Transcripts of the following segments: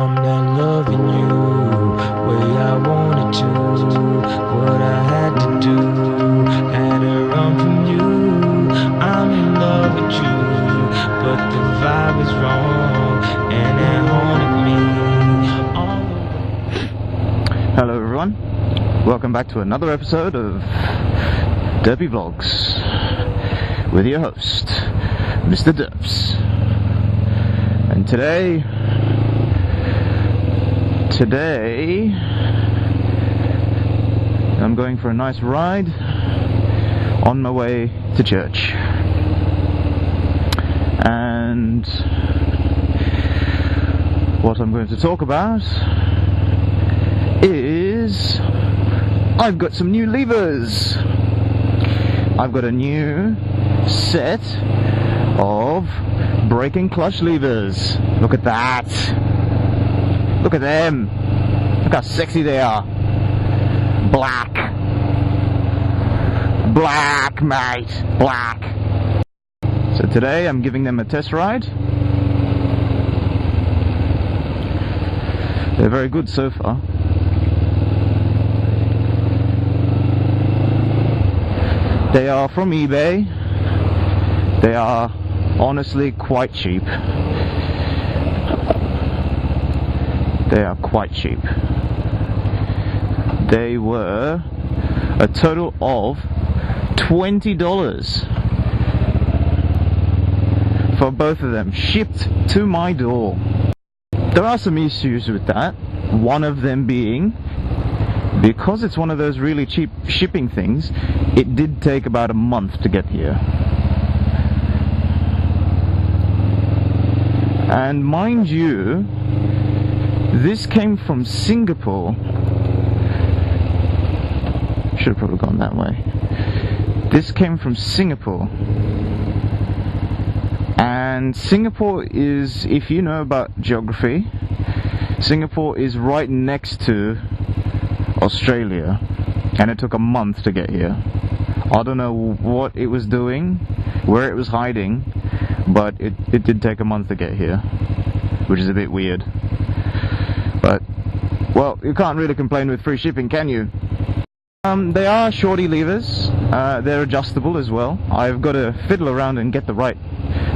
I'm not loving you way I wanted to. What I had to do, had to run from you. I'm in love with you, but the vibe is wrong, and it haunted me. Hello everyone, welcome back to another episode of Derpy Vlogs with your host, Mr. Derps. And today I'm going for a nice ride on my way to church. And what I'm going to talk about is I've got some new levers. I've got a new set of brake and clutch levers. Look at that. Look at them. Look how sexy they are. Black. Black, mate. Black. So today I'm giving them a test ride. They're very good so far. They are from eBay. They are honestly quite cheap. They are quite cheap. They were a total of $20 for both of them, shipped to my door. There are some issues with that. One of them being, because it's one of those really cheap shipping things, it did take about a month to get here. And mind you, this came from Singapore. Should have probably gone that way. This came from Singapore. And Singapore is, if you know about geography, Singapore is right next to Australia, and it took a month to get here. I don't know what it was doing, where it was hiding, but it did take a month to get here, which is a bit weird. But, well, you can't really complain with free shipping, can you? They are shorty levers. They're adjustable as well. I've got to fiddle around and get the right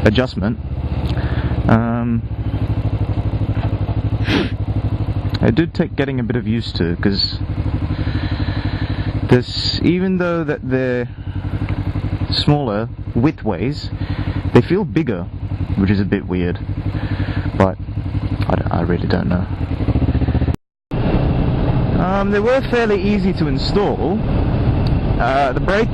adjustment. It did take getting a bit of used to, because this, even though that they're smaller widthways, they feel bigger, which is a bit weird. But I really don't know. They were fairly easy to install. The brake,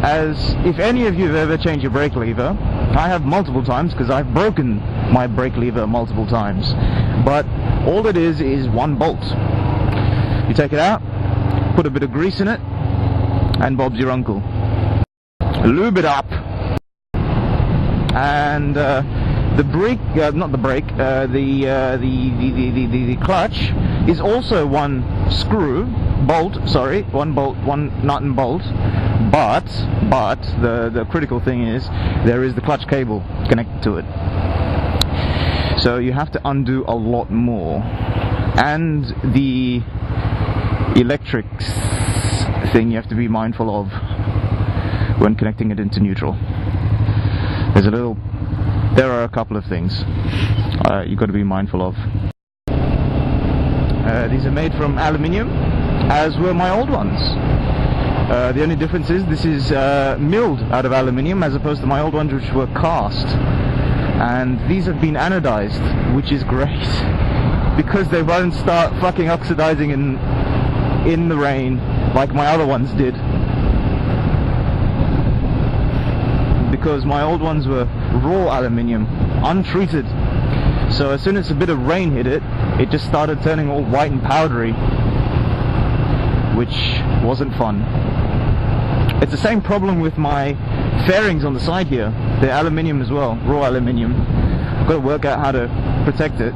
as if any of you have ever changed your brake lever, I have multiple times because I've broken my brake lever multiple times. But all it is one bolt. You take it out, put a bit of grease in it, and Bob's your uncle. Lube it up, and the brake, not the brake, the clutch is also one nut and bolt. But the critical thing is there is the clutch cable connected to it. So you have to undo a lot more, and the electrics thing you have to be mindful of when connecting it into neutral. There are a couple of things you've got to be mindful of. These are made from aluminium, as were my old ones. The only difference is this is milled out of aluminium, as opposed to my old ones, which were cast. And these have been anodized, which is great, because they won't start fucking oxidizing in the rain like my other ones did. Because my old ones were raw aluminium, untreated. So as soon as a bit of rain hit it, it just started turning all white and powdery, which wasn't fun. It's the same problem with my fairings on the side here. They're aluminium as well, raw aluminium. I've got to work out how to protect it.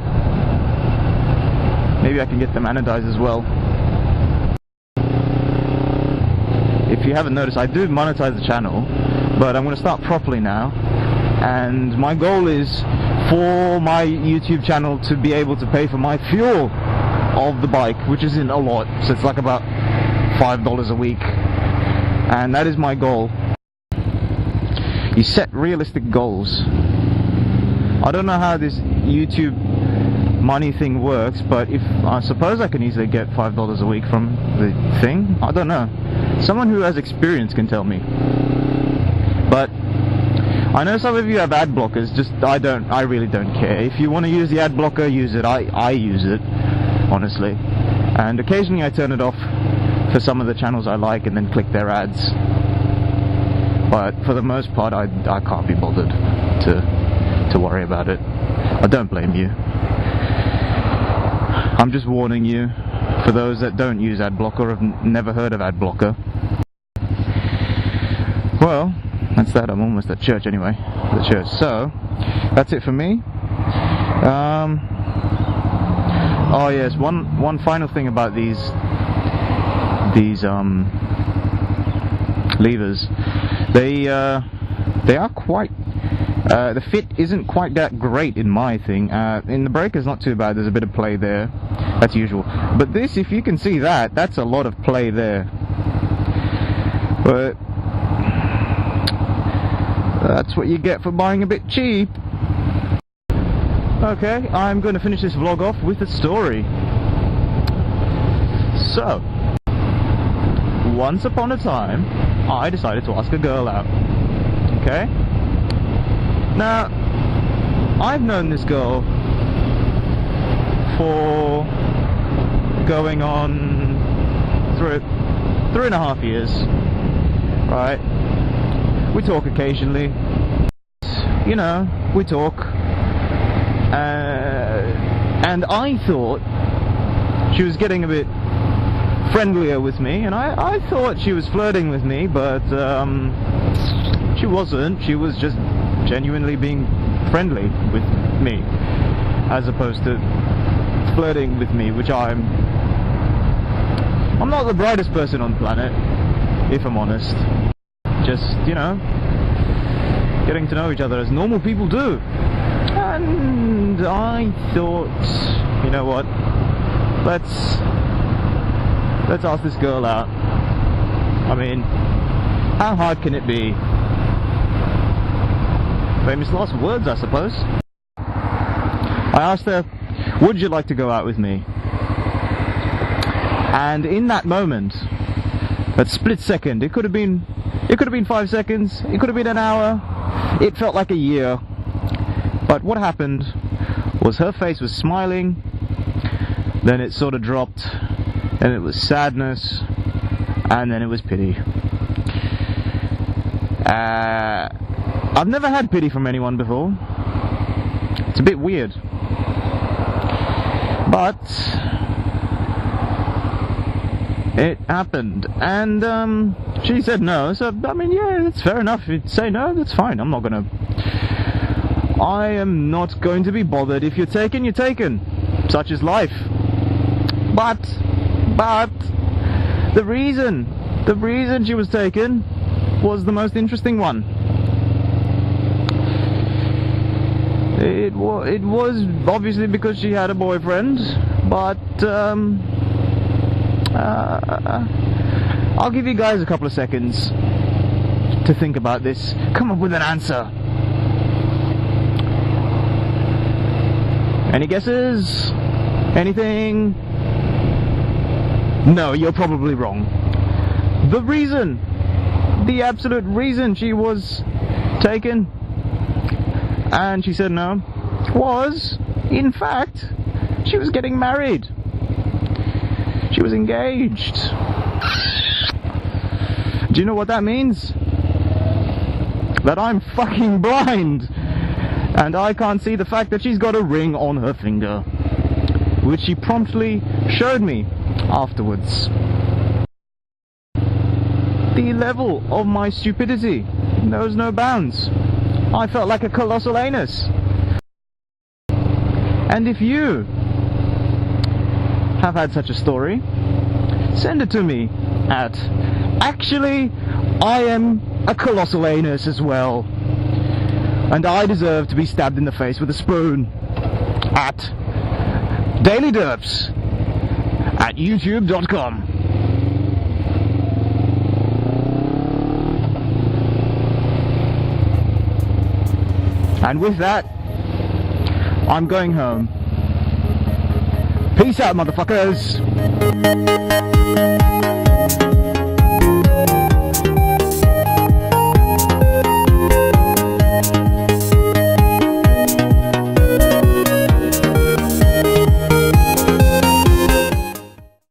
Maybe I can get them anodized as well. If you haven't noticed, I do monetize the channel, but I'm going to start properly now. and my goal is for my YouTube channel to be able to pay for my fuel of the bike, which isn't a lot, so it's like about $5 a week, and that is my goal. You set realistic goals. I don't know how this YouTube money thing works, but if I suppose I can easily get $5 a week from the thing. I don't know. Someone who has experience can tell me. But I know some of you have ad blockers. Just I really don't care. If you want to use the ad blocker, use it. I use it, honestly. And occasionally I turn it off for some of the channels I like and then click their ads. But for the most part, I can't be bothered to worry about it. I don't blame you. I'm just warning you, for those that don't use ad blocker or have never heard of ad blocker. Well, that's that. I'm almost at church anyway. The church. So that's it for me. Oh yes, one final thing about these levers. They are quite. The fit isn't quite that great in my thing. In the breaker's not too bad. There's a bit of play there. That's usual. But this, if you can see that, that's a lot of play there. But that's what you get for buying a bit cheap. Okay, I'm going to finish this vlog off with a story. So, once upon a time, I decided to ask a girl out. Okay? Now, I've known this girl for going on 3.5 years, right? We talk occasionally, you know, we talk, and I thought she was getting a bit friendlier with me, and I thought she was flirting with me, but she wasn't. She was just genuinely being friendly with me, as opposed to flirting with me, which I'm not the brightest person on the planet, if I'm honest. Just, you know, getting to know each other as normal people do. And I thought, you know what, let's ask this girl out. I mean, how hard can it be? Famous last words, I suppose. I asked her, would you like to go out with me? And in that moment, that split second, it could have been 5 seconds, it could have been an hour, it felt like a year. But what happened was her face was smiling, then it sort of dropped, and it was sadness, and then it was pity. I've never had pity from anyone before. It's a bit weird. But it happened, and she said no, so I mean, yeah, that's fair enough. If you say no, that's fine. I am not going to be bothered. If you're taken, you're taken. Such is life. But the reason she was taken was the most interesting one. It was obviously because she had a boyfriend, but I'll give you guys a couple of seconds to think about this. Come up with an answer. Any guesses? Anything? No, you're probably wrong. The absolute reason she was taken, and she said no, was, in fact, she was getting married. She was engaged. Do you know what that means? That I'm fucking blind, and I can't see the fact that she's got a ring on her finger, which she promptly showed me afterwards. The level of my stupidity knows no bounds. I felt like a colossal anus. And if you have had such a story, send it to me at actually I am a colossal anus as well And I deserve to be stabbed in the face with a spoon. At Daily Derps at youtube.com. And with that, I'm going home. Peace out, motherfuckers.